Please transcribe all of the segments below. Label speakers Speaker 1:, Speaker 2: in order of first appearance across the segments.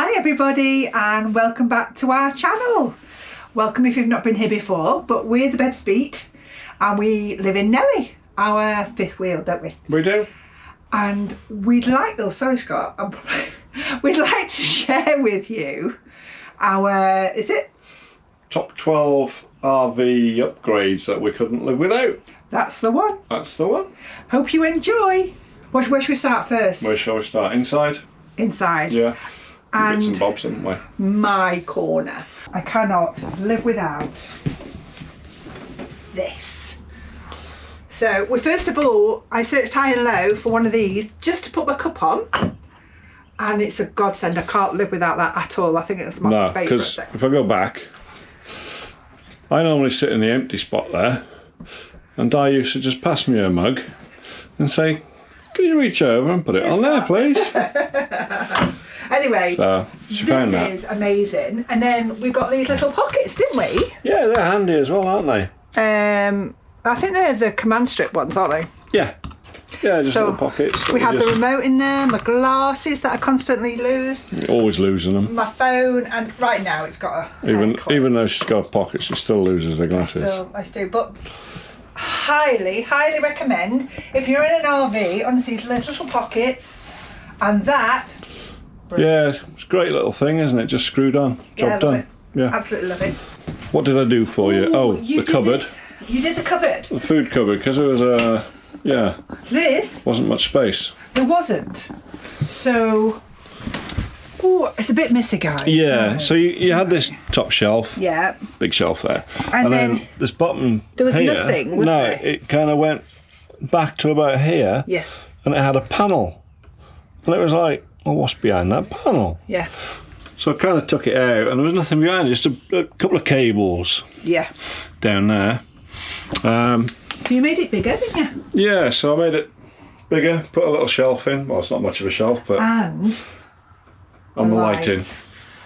Speaker 1: Hi everybody and welcome back to our channel. Welcome if you've not been here before, but we're the Bebs Beat and we live in Nelly, our fifth wheel, don't we?
Speaker 2: We do.
Speaker 1: And we'd like, sorry Scott, we'd like to share with you our, is it?
Speaker 2: Top 12 RV upgrades that we couldn't live without.
Speaker 1: That's the one.
Speaker 2: That's the one.
Speaker 1: Hope you enjoy. Where should we start first?
Speaker 2: Where shall we start? Inside?
Speaker 1: Inside.
Speaker 2: Yeah.
Speaker 1: And
Speaker 2: bits and bobs, haven't we?
Speaker 1: My corner. I cannot live without this. So, first of all, I searched high and low for one of these just to put my cup on. And it's a godsend. I can't live without that at all. I think it's my favourite
Speaker 2: because
Speaker 1: thing.
Speaker 2: if I go back, I normally sit in the empty spot there, and Di used to just pass me her mug and say, "Can you reach over and put it on there, please?"
Speaker 1: Anyway,
Speaker 2: so
Speaker 1: this is amazing. And then we got these little pockets, didn't we?
Speaker 2: Yeah, they're handy as well, aren't they?
Speaker 1: I think they're the command strip ones, aren't they?
Speaker 2: Yeah. Yeah, just little pockets.
Speaker 1: We have the remote in there, my glasses that I constantly lose.
Speaker 2: You're always losing them.
Speaker 1: My phone, and right now it's got a
Speaker 2: even though she's got a pocket, she still loses her glasses.
Speaker 1: I still do, but highly recommend if you're in an RV, honestly, little pockets, and that.
Speaker 2: Brilliant. Yeah, it's a great little thing, isn't it? Just screwed on, job done. Yeah,
Speaker 1: absolutely love it.
Speaker 2: What did I do for you? Oh, the cupboard.
Speaker 1: You did the cupboard.
Speaker 2: The food cupboard, because it was
Speaker 1: This
Speaker 2: wasn't much space.
Speaker 1: There wasn't. So, it's a bit messy, guys.
Speaker 2: Yeah. So you had this top shelf.
Speaker 1: Yeah.
Speaker 2: Big shelf there.
Speaker 1: And then
Speaker 2: this bottom.
Speaker 1: There was
Speaker 2: here,
Speaker 1: nothing. Was there?
Speaker 2: It kind of went back to about here.
Speaker 1: Yes.
Speaker 2: And it had a panel, and it was like, well, what's behind that panel?
Speaker 1: Yeah.
Speaker 2: So I kind of took it out, and there was nothing behind it, just a couple of cables.
Speaker 1: Yeah.
Speaker 2: Down there.
Speaker 1: So you made it bigger, didn't you?
Speaker 2: Yeah, so I made it bigger, put a little shelf in. Well, it's not much of a shelf, but
Speaker 1: and
Speaker 2: the lighting.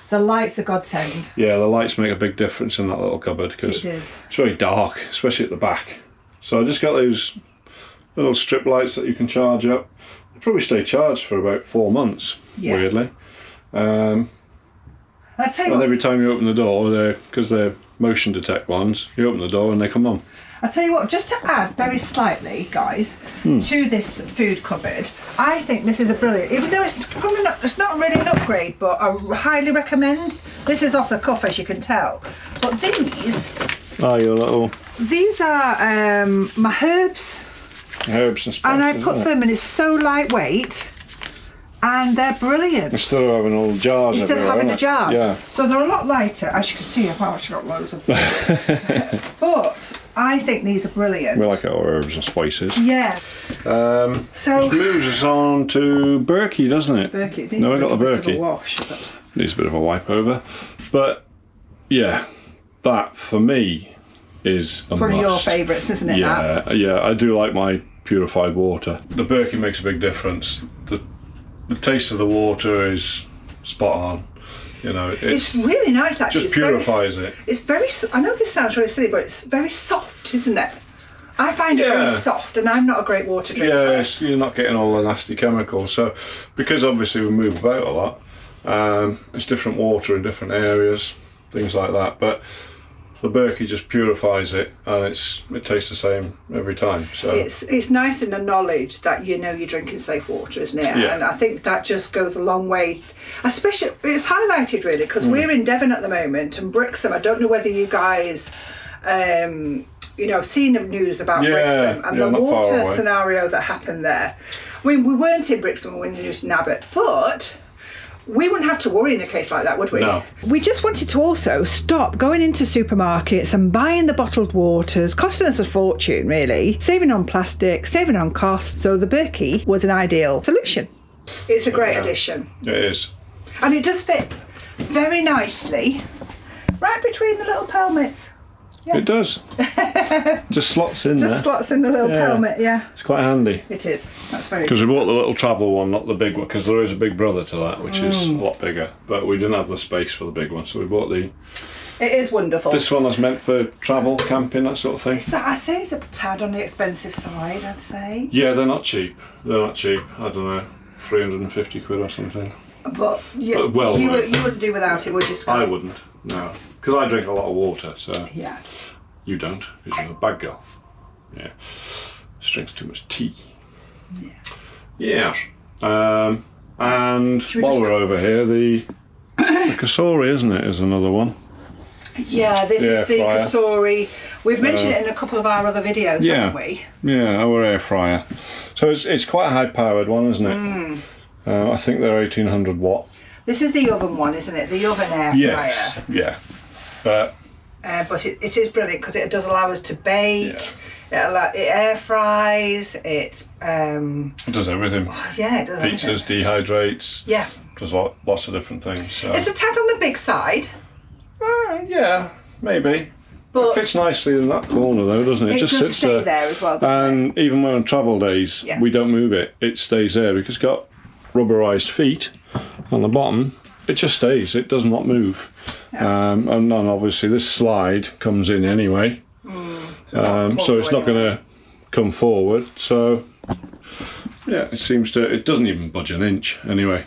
Speaker 1: The lights are godsend.
Speaker 2: Yeah, the lights make a big difference in that little cupboard because it's very dark, especially at the back. So I just got those little strip lights that you can charge up. They probably stay charged for about 4 months, weirdly.
Speaker 1: I'll tell you
Speaker 2: and every time you open the door, because they're motion detect ones, you open the door and they come on.
Speaker 1: I'll tell you what, just to add very slightly, guys, to this food cupboard, I think this is a brilliant, even though it's not really an upgrade, but I highly recommend. This is off the cuff, as you can tell. But these...
Speaker 2: Oh, your little...
Speaker 1: These are my herbs.
Speaker 2: Herbs and spices,
Speaker 1: and I put them, and it's so lightweight. And they're brilliant.
Speaker 2: Instead of having all jars.
Speaker 1: Instead of having the jars.
Speaker 2: Yeah.
Speaker 1: So they're a lot lighter, as you can see. I've actually got loads of them. But I think these are brilliant.
Speaker 2: We like our herbs and spices.
Speaker 1: Yeah.
Speaker 2: So which moves us on to Berkley, doesn't it?
Speaker 1: Berkley.
Speaker 2: No, I got the Berkley.
Speaker 1: Wash,
Speaker 2: needs a bit of a wipe over. But yeah, that for me is a
Speaker 1: one
Speaker 2: must.
Speaker 1: of your favourites, isn't it?
Speaker 2: Yeah, I do like my purified water. The Berkley makes a big difference. The taste of the water is spot on. You know,
Speaker 1: it's really nice actually.
Speaker 2: Just purifies it.
Speaker 1: It's very. I know this sounds really silly, but it's very soft, isn't it? I find it very soft, and I'm not a great water drinker.
Speaker 2: Yeah, you're not getting all the nasty chemicals. So, because obviously we move about a lot, it's different water in different areas, things like that. But the Berkley just purifies it, and it tastes the same every time. So
Speaker 1: it's nice in the knowledge that you know you're drinking safe water, isn't it?
Speaker 2: Yeah.
Speaker 1: And I think that just goes a long way. Especially, it's highlighted really because we're in Devon at the moment, and Brixham. I don't know whether you guys, seen the news about Brixham and the water scenario that happened there. I mean, we weren't in Brixham when we were in Abbott, but we wouldn't have to worry in a case like that, would we?
Speaker 2: No.
Speaker 1: We just wanted to also stop going into supermarkets and buying the bottled waters, costing us a fortune, really. Saving on plastic, saving on costs. So the Berkley was an ideal solution. It's a great addition.
Speaker 2: it is.
Speaker 1: And it does fit very nicely right between the little pelmets. Yeah.
Speaker 2: It does. Just slots in there.
Speaker 1: Just slots in the little pelmet, yeah.
Speaker 2: It's quite handy.
Speaker 1: It is. That's very
Speaker 2: Because we bought the little travel one, not the big one, because there is a big brother to that, which is a lot bigger. But we didn't have the space for the big one, so we bought
Speaker 1: It is wonderful.
Speaker 2: this one that's meant for travel, camping, that sort of thing.
Speaker 1: I say it's a tad on the expensive side, I'd say.
Speaker 2: Yeah, they're not cheap. I don't know, 350 quid or something.
Speaker 1: But you wouldn't do without it, would you, Scott?
Speaker 2: I wouldn't, no. Because I drink a lot of water, so...
Speaker 1: Yeah.
Speaker 2: You don't, because you're a bad girl. Yeah. She drinks too much tea. Yeah. Yes. And while we're over here, the Cosori, isn't it, is another one.
Speaker 1: Yeah, this is the
Speaker 2: fryer.
Speaker 1: Cosori. We've mentioned it in a couple of our other videos, haven't we?
Speaker 2: Yeah, our air fryer. So it's quite a high-powered one, isn't it? I think they're 1800 watt.
Speaker 1: This is the oven one, isn't it? The oven air fryer.
Speaker 2: Yeah. But
Speaker 1: it is brilliant because it does allow us to bake. Yeah. It air fries. It
Speaker 2: does everything.
Speaker 1: Yeah, it does
Speaker 2: Pizzas,
Speaker 1: everything.
Speaker 2: dehydrates.
Speaker 1: Yeah.
Speaker 2: Does lots of different things. So.
Speaker 1: It's a tad on the big side.
Speaker 2: Yeah, maybe.
Speaker 1: But
Speaker 2: it fits nicely in that corner though, doesn't it?
Speaker 1: It just sits there as well, doesn't
Speaker 2: and even when on travel days, we don't move it. It stays there because it's got rubberised feet on the bottom. It just stays. It does not move. Yeah. And then obviously this slide comes in anyway. So it's not going to come forward. So yeah, it doesn't even budge an inch anyway.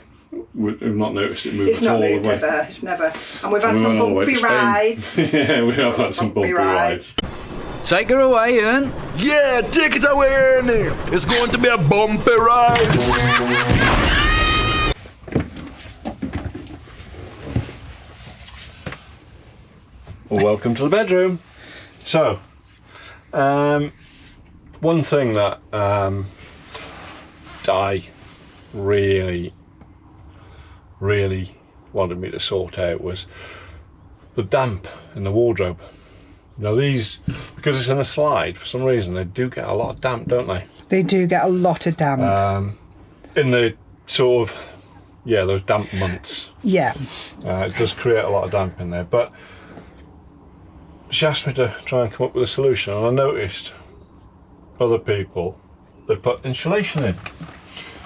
Speaker 2: We've not noticed it move
Speaker 1: it's
Speaker 2: at all.
Speaker 1: It's not moved ever. It's never. And we've had some bumpy rides.
Speaker 2: Yeah, we have had some bumpy rides.
Speaker 3: Take her away, Ian.
Speaker 4: Yeah, take it away, Ernie. It's going to be a bumpy ride.
Speaker 2: Well, welcome to the bedroom. So, one thing that I really wanted me to sort out was the damp in the wardrobe. Now these, because it's in a slide, for some reason they do get a lot of damp, don't they?
Speaker 1: They do get a lot of damp.
Speaker 2: In the sort of, those damp months.
Speaker 1: Yeah.
Speaker 2: It does create a lot of damp in there, but she asked me to try and come up with a solution, and I noticed other people, they put insulation in.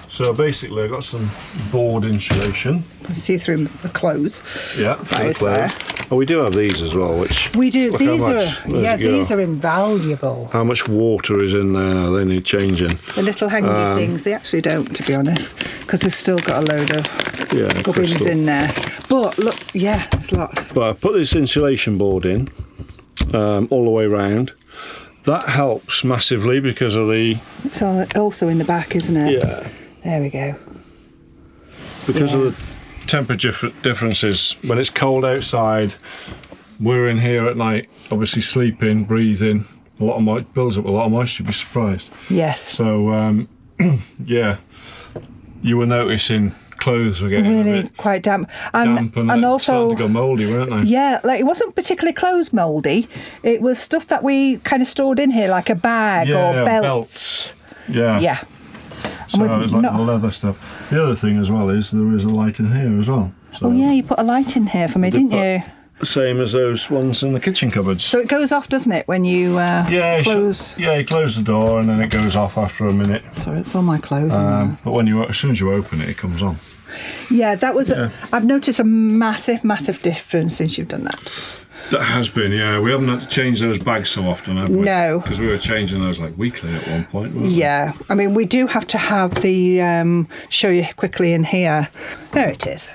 Speaker 2: So basically I got some board insulation.
Speaker 1: You see through the clothes.
Speaker 2: Yeah,
Speaker 1: that is there.
Speaker 2: Oh, we do have these as well, which
Speaker 1: we do. These are invaluable.
Speaker 2: How much water is in there now? They need changing.
Speaker 1: The little hangy things, they actually don't, to be honest, because they've still got a load of gubbins in there. But look, it's lots.
Speaker 2: But I put this insulation board in all the way round. That helps massively because of the...
Speaker 1: It's also in the back, isn't it?
Speaker 2: Yeah.
Speaker 1: There we go.
Speaker 2: Because of the temperature differences, when it's cold outside, we're in here at night, obviously sleeping, breathing, a lot of builds up a lot of moisture, you'd be surprised.
Speaker 1: Yes.
Speaker 2: So, you were noticing clothes were getting
Speaker 1: really quite damp. And also
Speaker 2: starting to go mouldy, weren't they?
Speaker 1: Yeah, like it wasn't particularly clothes mouldy. It was stuff that we kind of stored in here, like a bag or belts.
Speaker 2: Yeah.
Speaker 1: Yeah.
Speaker 2: So it was like the leather stuff. The other thing as well is there is a light in here as well. So
Speaker 1: you put a light in here for me, didn't you?
Speaker 2: Same as those ones in the kitchen cupboards.
Speaker 1: So it goes off, doesn't it, when you close?
Speaker 2: You close the door and then it goes off after a minute.
Speaker 1: Sorry, it's all my clothes on there.
Speaker 2: But as soon as you open it, it comes on.
Speaker 1: Yeah, that was. I've noticed a massive difference since you've done that.
Speaker 2: That has been, We haven't had to change those bags so often, have we?
Speaker 1: No.
Speaker 2: Because we were changing those like weekly at one point, weren't we?
Speaker 1: Yeah. I mean, we do have to have the, show you quickly in here. There it is.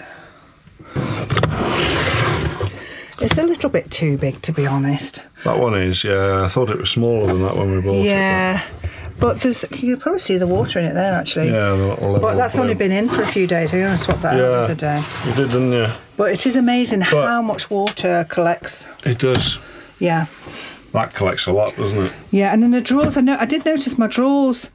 Speaker 1: It's a little bit too big, to be honest.
Speaker 2: That one is, I thought it was smaller than that when we bought it.
Speaker 1: Yeah. But you can probably see the water in it there, actually.
Speaker 2: Yeah, the little
Speaker 1: but that's only been in for a few days. I'm going to swap that out the other day.
Speaker 2: You did, didn't you?
Speaker 1: But it is amazing how much water collects.
Speaker 2: It does.
Speaker 1: Yeah.
Speaker 2: That collects a lot, doesn't it?
Speaker 1: Yeah, and then the drawers, I did notice my drawers.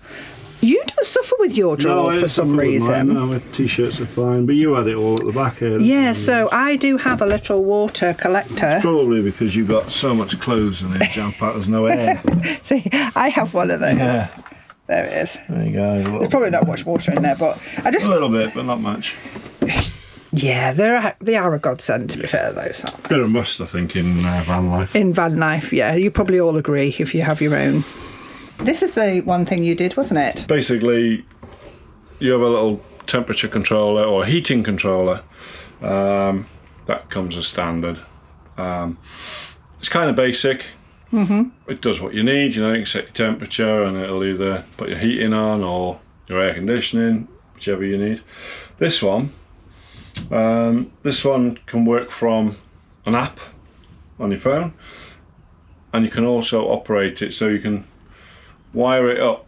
Speaker 1: You don't suffer with your drawer for some reason.
Speaker 2: No, my t-shirts are fine, but you had it all at the back here.
Speaker 1: Yeah, so I do have a little water collector.
Speaker 2: Probably because you've got so much clothes in it, jump out, there's no air.
Speaker 1: See, I have one of those.
Speaker 2: Yeah.
Speaker 1: There it is.
Speaker 2: There you go.
Speaker 1: There's probably not much water in there, but I just...
Speaker 2: A little bit, but not much.
Speaker 1: Yeah, they are a godsend, to be fair, though. So.
Speaker 2: Bit of a must, I think, in van life.
Speaker 1: In van life, yeah. You probably all agree if you have your own. This is the one thing you did, wasn't it?
Speaker 2: Basically, you have a little temperature controller or heating controller. That comes as standard. It's kind of basic. It does what you need. You can set your temperature and it'll either put your heating on or your air conditioning, whichever you need. This one This one can work from an app on your phone, and you can also operate it so you can wire it up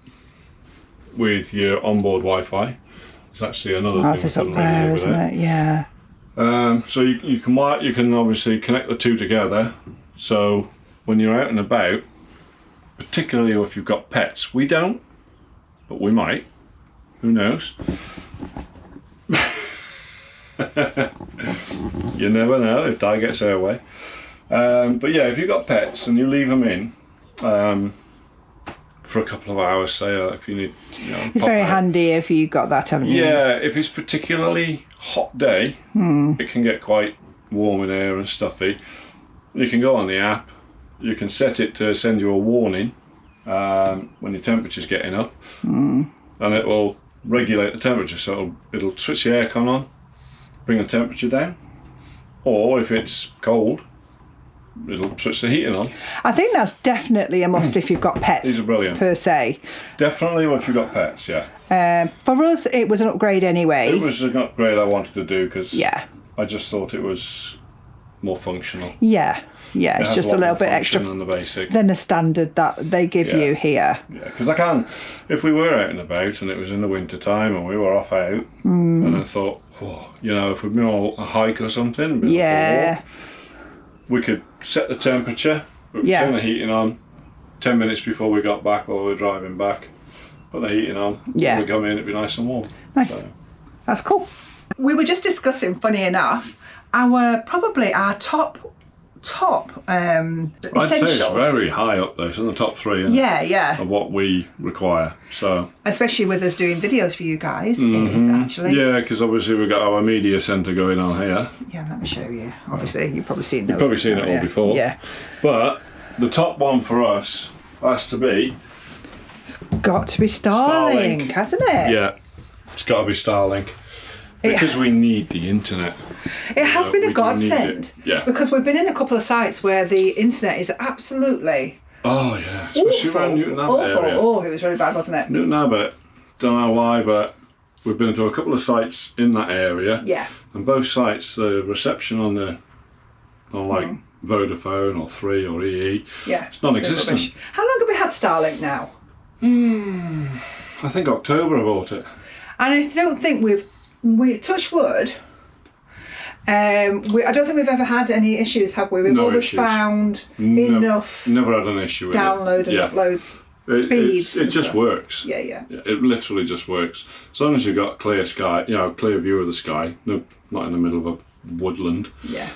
Speaker 2: with your onboard Wi-Fi. It's actually another thing.
Speaker 1: It's up there, isn't it? Yeah.
Speaker 2: So you can obviously connect the two together. So when you're out and about, particularly if you've got pets, we don't, but we might. Who knows? You never know if Di gets her way. But yeah, if you've got pets and you leave them in for a couple of hours, say, if you need,
Speaker 1: it's very handy if you got that, haven't you?
Speaker 2: Yeah, if it's particularly hot day, it can get quite warm in here and stuffy. You can go on the app. You can set it to send you a warning when your temperature's getting up, and it will regulate the temperature. So it'll switch the aircon on, bring the temperature down, or if it's cold, it'll switch the heating on.
Speaker 1: I think that's definitely a must if you've got pets.
Speaker 2: These are brilliant.
Speaker 1: Per se.
Speaker 2: Definitely if you've got pets, yeah.
Speaker 1: For us, it was an upgrade anyway.
Speaker 2: It was an upgrade I wanted to do because
Speaker 1: yeah,
Speaker 2: I just thought it was more functional.
Speaker 1: Yeah, it's just a little bit extra
Speaker 2: than the basic.
Speaker 1: Than the standard that they give you here.
Speaker 2: Yeah, because I can, if we were out and about and it was in the winter time and we were off out, and I thought, if we'd been on a hike or something,
Speaker 1: Yeah.
Speaker 2: We could set the temperature, turn the heating on 10 minutes before we got back while we were driving back, put the heating on, when we come in it'd be nice and warm.
Speaker 1: Nice.
Speaker 2: So.
Speaker 1: That's cool. We were just discussing, funny enough, our top
Speaker 2: I'd say it's
Speaker 1: essential.
Speaker 2: very high up there. It's in the top 3 of what we require. So
Speaker 1: especially with us doing videos for you guys, it is actually.
Speaker 2: Yeah, because obviously we've got our media centre going on here.
Speaker 1: Yeah, let me show you. Obviously, you've probably seen those.
Speaker 2: You've probably seen it all before.
Speaker 1: Yeah.
Speaker 2: But the top one for us has to be...
Speaker 1: It's got to be Starlink, hasn't it?
Speaker 2: Yeah, it's got to be Starlink. Because we need the internet.
Speaker 1: It has been a godsend.
Speaker 2: Yeah.
Speaker 1: Because we've been in a couple of sites where the internet is absolutely
Speaker 2: Oh yeah, especially around Newton Abbot area.
Speaker 1: Oh, it was really bad, wasn't it?
Speaker 2: Newton Abbot, don't know why, but we've been to a couple of sites in that area.
Speaker 1: Yeah.
Speaker 2: And both sites, the reception on Vodafone or 3 or EE, it's non-existent.
Speaker 1: How long have we had Starlink now?
Speaker 2: I think October I bought it.
Speaker 1: And I don't think we touch wood. I don't think we've ever had any issues, have we? We've always found enough.
Speaker 2: Never had an issue with
Speaker 1: download and upload speeds.
Speaker 2: It just works.
Speaker 1: Yeah.
Speaker 2: It literally just works. As long as you've got clear sky, clear view of the sky. No, not in the middle of a woodland.
Speaker 1: Yeah.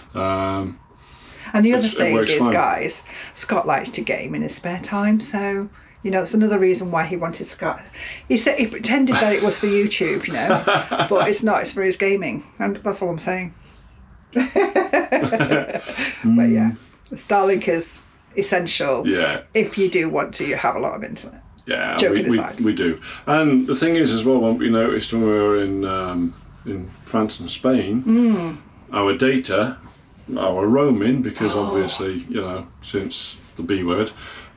Speaker 2: And
Speaker 1: the other thing is,
Speaker 2: fine.
Speaker 1: guys, Scott likes to game in his spare time, so that's another reason why he wanted Scott. He said he pretended that it was for YouTube, but it's not. It's for his gaming, and that's all I'm saying. But yeah, Starlink is essential.
Speaker 2: Yeah.
Speaker 1: If you do want to have a lot of internet.
Speaker 2: Yeah, we do. And the thing is, as well, what we noticed when we were in France and Spain, our data, our roaming, because obviously, since the B word,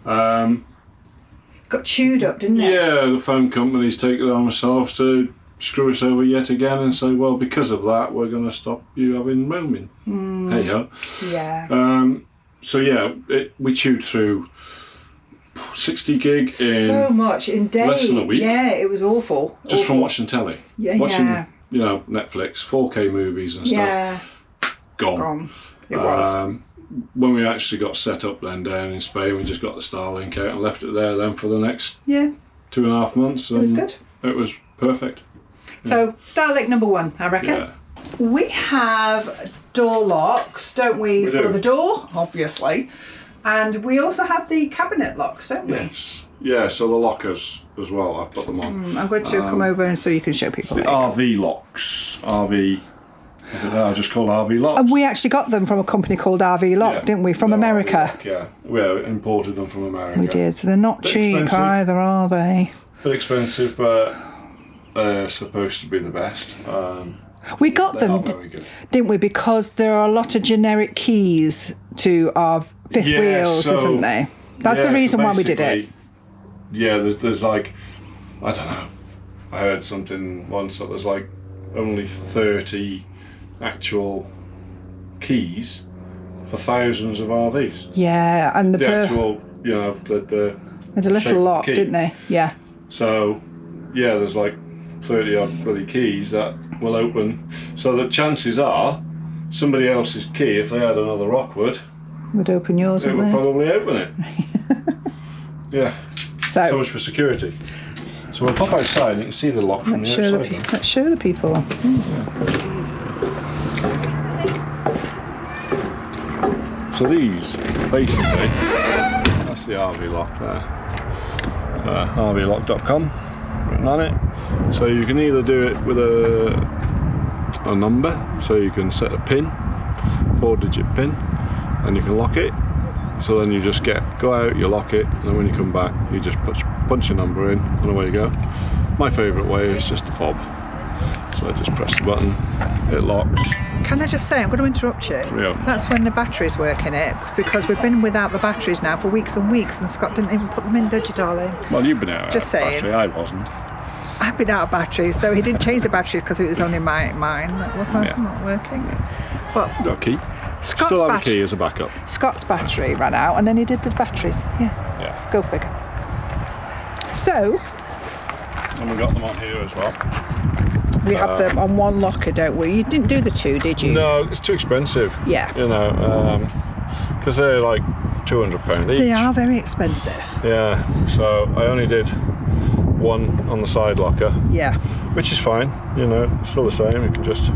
Speaker 1: got chewed up, didn't it?
Speaker 2: Yeah, the phone companies take it on themselves to screw us over yet again and say, well, because of that, we're going to stop you having roaming. Hey ho.
Speaker 1: Yeah.
Speaker 2: So yeah, we chewed through 60 gig in
Speaker 1: so much in day.
Speaker 2: less than a week.
Speaker 1: Yeah, it was awful.
Speaker 2: Just from watching telly.
Speaker 1: Yeah,
Speaker 2: watching, Netflix, 4K movies and stuff.
Speaker 1: Yeah.
Speaker 2: Gone.
Speaker 1: It was.
Speaker 2: When we actually got set up then down in Spain, we just got the Starlink out and left it there then for the next 2.5 months. And
Speaker 1: it was good.
Speaker 2: It was perfect.
Speaker 1: So Starlink number 1, I reckon.
Speaker 2: Yeah.
Speaker 1: We have door locks, don't we for the door, obviously. And we also have the cabinet locks, don't we?
Speaker 2: Yes. Yeah, so the lockers as well, I've put them on.
Speaker 1: I'm going to come over and so you can show people.
Speaker 2: The RV locks. I just called RV locks.
Speaker 1: And we actually got them from a company called RV Lock, didn't we? From America.
Speaker 2: Lock, we imported them from America.
Speaker 1: We did. They're not cheap either, are they?
Speaker 2: Bit expensive, but they're supposed to be the best.
Speaker 1: We got them, didn't we? Because there are a lot of generic keys to our fifth wheels, isn't there? That's the reason why we did it.
Speaker 2: Yeah, there's like, I don't know. I heard something once that there's like only 30 actual keys for thousands of RVs.
Speaker 1: Yeah, and
Speaker 2: The actual, you know, the
Speaker 1: they had a
Speaker 2: shape
Speaker 1: little
Speaker 2: of the
Speaker 1: lock,
Speaker 2: key.
Speaker 1: didn't they? Yeah.
Speaker 2: So, yeah, there's like 30 odd bloody keys that will open. So the chances are somebody else's key, if they had another Rockwood,
Speaker 1: Would open yours,
Speaker 2: it
Speaker 1: wouldn't
Speaker 2: would
Speaker 1: they?
Speaker 2: probably open it. Yeah. So
Speaker 1: So
Speaker 2: much for security. So we'll pop outside and you can see the lock from
Speaker 1: let's
Speaker 2: the
Speaker 1: show
Speaker 2: outside.
Speaker 1: let's show the people.
Speaker 2: So these, basically, that's the RV lock there. RVlock.com, written on it. So you can either do it with a number, so you can set a pin, 4-digit pin, and you can lock it. So then you just go out, you lock it, and then when you come back, you just punch your number in, and away you go. My favourite way is just the fob. So I just press the button, it locks.
Speaker 1: Can I just say, I'm going to interrupt you.
Speaker 2: Yeah.
Speaker 1: That's when the batteries work in it, because we've been without the batteries now for weeks and weeks, and Scott didn't even put them in, did you, darling?
Speaker 2: Well, you've been out.
Speaker 1: Just saying.
Speaker 2: Actually, I wasn't.
Speaker 1: I've been out of batteries, so he did change the batteries because it was only mine that wasn't
Speaker 2: Yeah.
Speaker 1: not working. But
Speaker 2: Got a key.
Speaker 1: Scott's
Speaker 2: Still have a
Speaker 1: battery,
Speaker 2: key as a backup.
Speaker 1: Scott's battery ran out, and then he did the batteries. Yeah,
Speaker 2: Yeah.
Speaker 1: go figure. So
Speaker 2: And we've got them on here as well.
Speaker 1: we have them on one locker, don't we? You didn't do the two, did you?
Speaker 2: No, it's too expensive.
Speaker 1: Yeah.
Speaker 2: You know, because they're like £200 each.
Speaker 1: They are very expensive.
Speaker 2: Yeah. So I only did one on the side locker,
Speaker 1: Yeah.
Speaker 2: which is fine. You know, it's still the same. You can just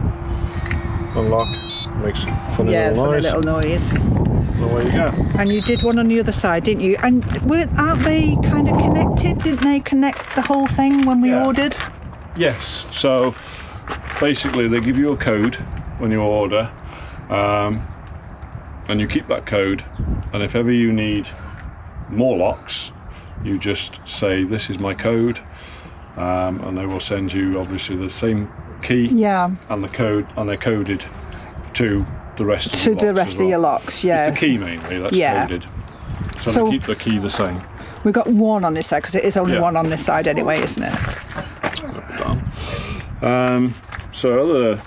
Speaker 2: unlock, makes a funny
Speaker 1: Yeah,
Speaker 2: little
Speaker 1: funny
Speaker 2: noise.
Speaker 1: little noise.
Speaker 2: And away you go.
Speaker 1: And you did one on the other side, didn't you? And aren't they kind of connected? Didn't they connect the whole thing when we
Speaker 2: Yeah.
Speaker 1: ordered?
Speaker 2: Yes. So basically, they give you a code when you order, and you keep that code. And if ever you need more locks, you just say, "This is my code," and they will send you obviously the same key
Speaker 1: Yeah.
Speaker 2: and the code, and they're coded to the rest of
Speaker 1: To
Speaker 2: your locks
Speaker 1: the rest
Speaker 2: as
Speaker 1: of
Speaker 2: well.
Speaker 1: your locks, yeah.
Speaker 2: It's the key mainly that's
Speaker 1: Yeah.
Speaker 2: coded. So,
Speaker 1: So-
Speaker 2: they keep the key the same.
Speaker 1: We got one on this side because it is only
Speaker 2: Yeah.
Speaker 1: one on this side anyway, isn't it?
Speaker 2: So other,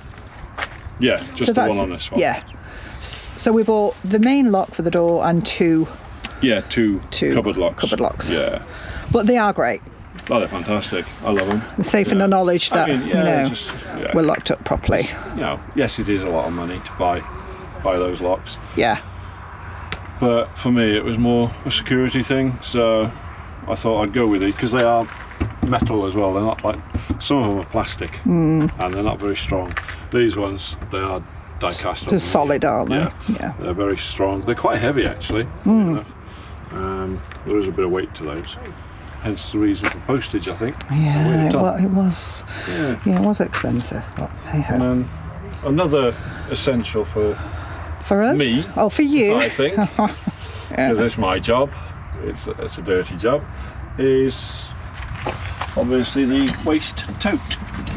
Speaker 2: yeah, just
Speaker 1: So
Speaker 2: the
Speaker 1: that's-
Speaker 2: one on this one.
Speaker 1: Yeah. So we bought the main lock for the door and two,
Speaker 2: Yeah, two
Speaker 1: Two
Speaker 2: cupboard locks.
Speaker 1: cupboard locks.
Speaker 2: Yeah.
Speaker 1: but they are great.
Speaker 2: Oh, they're fantastic. I love them.
Speaker 1: They're safe in the knowledge that
Speaker 2: Yeah.
Speaker 1: we're locked up properly.
Speaker 2: You know, yes, it is a lot of money to buy those locks,
Speaker 1: Yeah.
Speaker 2: but for me, it was more a security thing. So I thought I'd go with it because they are metal as well. They're not like, some of them are plastic and they're not very strong. These ones, they are die-cast.
Speaker 1: They're solid, aren't they?
Speaker 2: Yeah.
Speaker 1: Yeah.
Speaker 2: They're very strong. They're quite heavy actually. You know. There is a bit of weight to those. Hence the reason for postage, I think.
Speaker 1: Yeah,
Speaker 2: Weight a
Speaker 1: it
Speaker 2: ton.
Speaker 1: was.
Speaker 2: Yeah.
Speaker 1: Yeah, it was expensive. But hey ho.
Speaker 2: And then another essential for
Speaker 1: For us?
Speaker 2: me,
Speaker 1: Oh, for you.
Speaker 2: I think, because it's my job, it's a dirty job, is obviously the waste tote.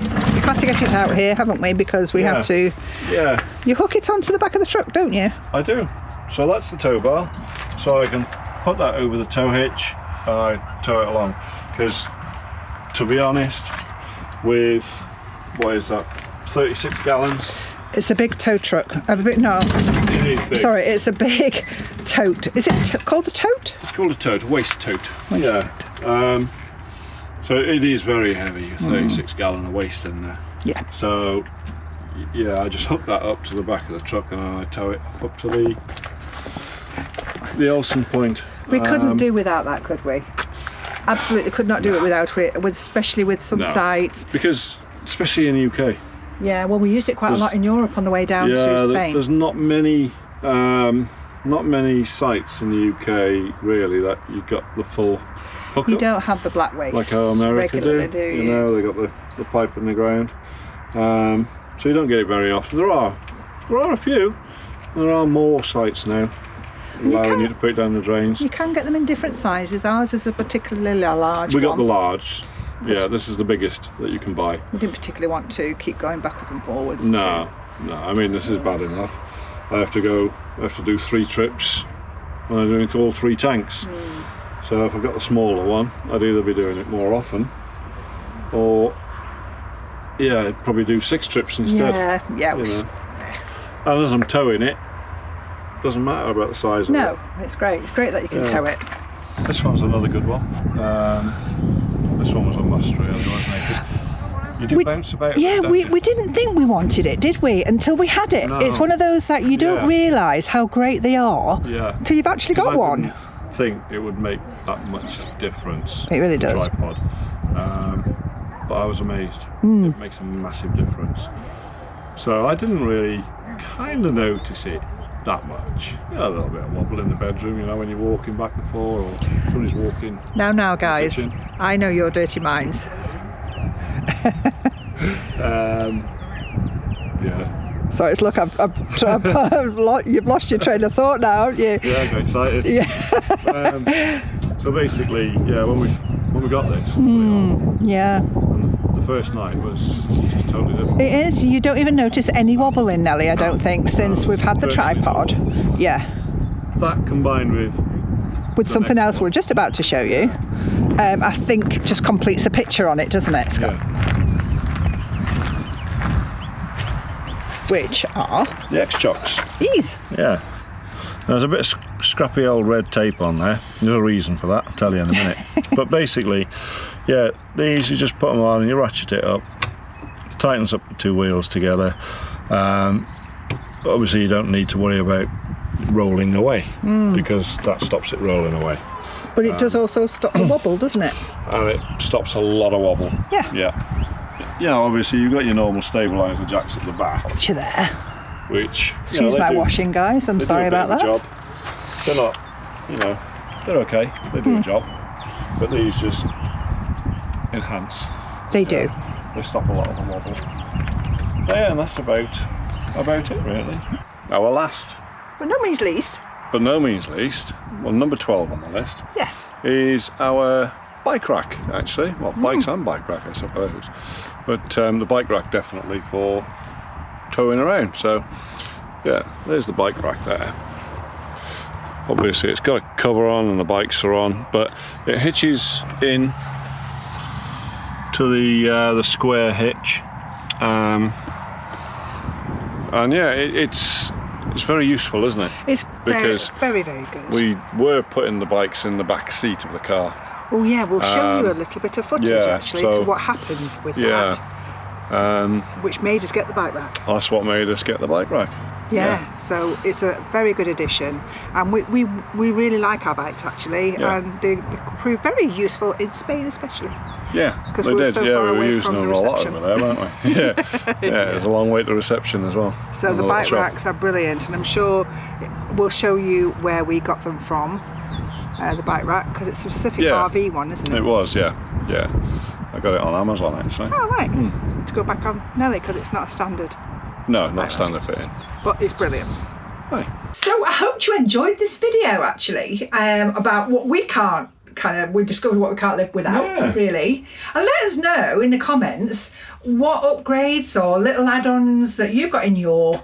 Speaker 1: We've had to get it out here, haven't we? Because we have to.
Speaker 2: Yeah,
Speaker 1: You hook it onto the back of the truck, don't you?
Speaker 2: I do. So that's the tow bar. So I can put that over the tow hitch and I tow it along. Because to be honest, with, what is that, 36 gallons?
Speaker 1: It's a big tow truck. No,
Speaker 2: It is big.
Speaker 1: sorry, it's a big tote. Is it called a tote?
Speaker 2: It's called a tote, waste tote.
Speaker 1: Waste
Speaker 2: Yeah. So it is very heavy, 36 gallon of waste in there.
Speaker 1: Yeah.
Speaker 2: So yeah, I just hook that up to the back of the truck and I tow it up to the Olsen point.
Speaker 1: We couldn't do without that, could we? Absolutely could not do it without it, especially with some
Speaker 2: No.
Speaker 1: sites.
Speaker 2: Because especially in the UK,
Speaker 1: Yeah, well, we used it quite a lot in Europe on the way down to Spain.
Speaker 2: there's not many sites in the UK really that you've got the full hookup.
Speaker 1: You don't have the black waste
Speaker 2: Like how America
Speaker 1: regularly,
Speaker 2: do.
Speaker 1: do
Speaker 2: You
Speaker 1: you?
Speaker 2: know, they got the pipe in the ground. So you don't get it very often. There are a few. There are more sites now allowing you to put it down the drains.
Speaker 1: You can get them in different sizes. Ours is a particularly large
Speaker 2: We got
Speaker 1: one.
Speaker 2: the large. Yeah, this is the biggest that you can buy.
Speaker 1: We didn't particularly want to keep going backwards and forwards.
Speaker 2: No. I mean, this is bad enough. I have to do 3 trips when I'm doing all 3 tanks. So if I've got the smaller one, I'd either be doing it more often, or I'd probably do 6 trips instead.
Speaker 1: Yeah.
Speaker 2: You know. And as I'm towing it, doesn't matter about the size of it.
Speaker 1: No, it's great. It's great that you can tow it.
Speaker 2: This one's another good one. This one was a must really, wasn't it? 'Cause you do bounce about.
Speaker 1: Yeah,
Speaker 2: don't
Speaker 1: we
Speaker 2: you?
Speaker 1: didn't think we wanted it, did we? Until we had it.
Speaker 2: No.
Speaker 1: It's one of those that you don't
Speaker 2: Yeah.
Speaker 1: realise how great they are until you've actually got one.
Speaker 2: I think it would make that much difference.
Speaker 1: It really
Speaker 2: the
Speaker 1: does.
Speaker 2: Tripod. But I was amazed. It makes a massive difference. So I didn't really kind of notice it that much. A little bit of wobble in the bedroom, you know, when you're walking back and forth or somebody's walking.
Speaker 1: Now, guys,
Speaker 2: kitchen.
Speaker 1: I know your dirty minds.
Speaker 2: Yeah.
Speaker 1: Sorry, look, you've lost your train of thought now, haven't you?
Speaker 2: Yeah, I got excited.
Speaker 1: Yeah.
Speaker 2: So basically, yeah, when we got this,
Speaker 1: Yeah.
Speaker 2: the first night was just totally different.
Speaker 1: It is. You don't even notice any wobble in Nelly, I don't think, since we've had the tripod. Yeah.
Speaker 2: That combined with
Speaker 1: Something else we're just about to show you, I think just completes a picture on it, doesn't it, Scott?
Speaker 2: Yeah.
Speaker 1: Which are
Speaker 2: The X-Chocks.
Speaker 1: these.
Speaker 2: Yeah. There's a bit of scrappy old red tape on there. There's a reason for that, I'll tell you in a minute. But basically, yeah, these, you just put them on and you ratchet it up. Tightens up the two wheels together. Obviously you don't need to worry about rolling away because that stops it rolling away.
Speaker 1: But it does also stop the wobble, doesn't it?
Speaker 2: And it stops a lot of wobble.
Speaker 1: Yeah.
Speaker 2: Yeah. Yeah, obviously you've got your normal stabiliser jacks at the back,
Speaker 1: Put you there.
Speaker 2: which...
Speaker 1: Excuse my washing, guys. I'm sorry about that.
Speaker 2: Job. They're not, you know, they're okay. They do a job. But these just enhance.
Speaker 1: They do.
Speaker 2: They stop a lot of the wobble. Yeah, and that's about it really. Our last,
Speaker 1: But no means least.
Speaker 2: but no means least, well, number 12 on the list,
Speaker 1: Yeah.
Speaker 2: is our bike rack, actually. Well, bikes and bike rack, I suppose. But the bike rack definitely for towing around. So, yeah, there's the bike rack there. Obviously, it's got a cover on and the bikes are on, but it hitches in to the square hitch. And yeah, it's very useful, isn't it?
Speaker 1: It's
Speaker 2: Because
Speaker 1: very, very good.
Speaker 2: We were putting the bikes in the back seat of the car.
Speaker 1: Oh yeah, we'll show you a little bit of footage actually to what happened with that, which made us get the bike rack.
Speaker 2: That's what made us get the bike rack.
Speaker 1: Yeah, so it's a very good addition, and we really like our bikes actually, and they prove very useful in Spain especially.
Speaker 2: Yeah,
Speaker 1: because
Speaker 2: they
Speaker 1: we were
Speaker 2: did.
Speaker 1: so
Speaker 2: Yeah,
Speaker 1: far
Speaker 2: we were
Speaker 1: away
Speaker 2: using
Speaker 1: from
Speaker 2: them
Speaker 1: the
Speaker 2: a lot
Speaker 1: reception.
Speaker 2: over there, weren't we? Yeah, yeah. There's a long way to reception as well.
Speaker 1: So the bike racks are brilliant, and I'm sure we'll show you where we got them from. The bike rack, because it's a specific RV one, isn't it?
Speaker 2: It was, yeah. I got it on Amazon actually.
Speaker 1: Oh right. To go back on Nelly, because it's not a standard.
Speaker 2: No, not standard fitting.
Speaker 1: But it's brilliant.
Speaker 2: Right.
Speaker 1: So I hope you enjoyed this video actually, about what we can't we discovered what we can't live without, really. And let us know in the comments what upgrades or little add-ons that you've got in your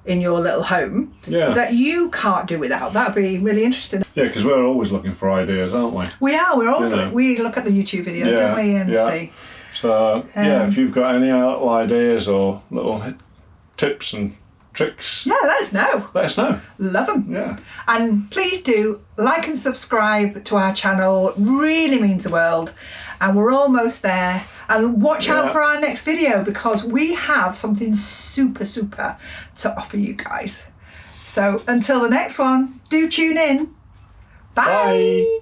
Speaker 1: little home that you can't do without. That'd be really interesting.
Speaker 2: Yeah, because we're always looking for ideas, aren't we?
Speaker 1: We're always we look at the YouTube videos, don't we, and see.
Speaker 2: So if you've got any little ideas or little tips and tricks,
Speaker 1: let us know.
Speaker 2: Let us know.
Speaker 1: Love them.
Speaker 2: Yeah.
Speaker 1: And please do like and subscribe to our channel. It really means the world. And we're almost there. And watch out for our next video, because we have something super to offer you guys. So until the next one, do tune in. Bye.